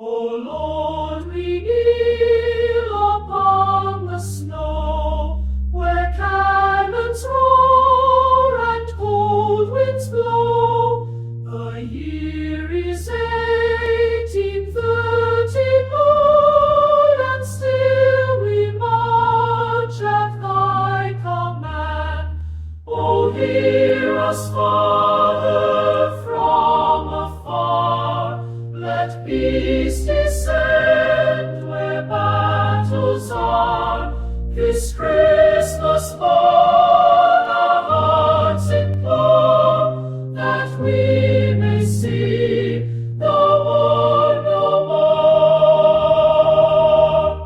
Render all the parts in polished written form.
O Lord, we kneel upon the snow, where cannons roar and cold winds blow. The year is 1839, and still we march at thy command. O hear us, Father, from afar. Let peace descend where battles are. This Christmas morn our hearts implore, that we may see the war no more.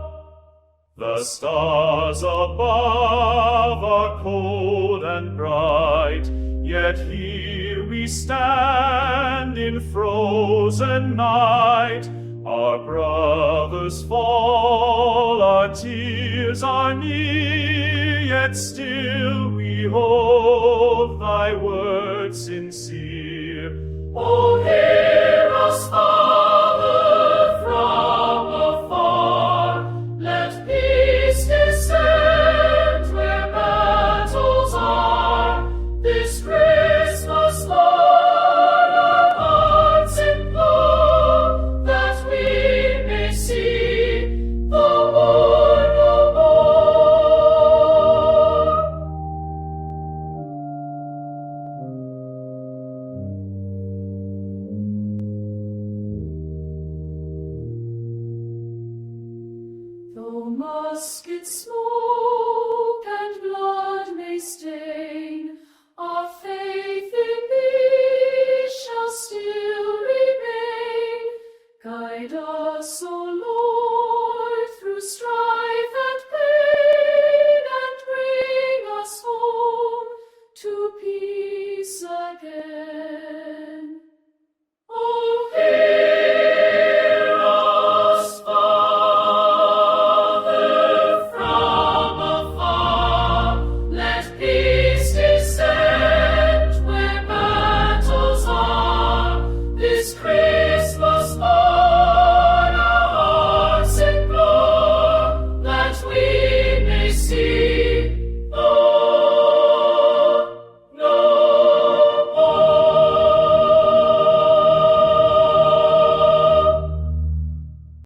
The stars above are cold and bright, yet here we stand in frozen night. Our brothers fall, our tears are near, yet still we hold thy word sincere. O hear us, Father, from afar. Let peace descend where battles are. This Christmas, Lord, our hearts implore, that we may see the war no more. Though musket smoke and blood may stain, our faith in thee shall still remain. Guide us, O Lord, through strife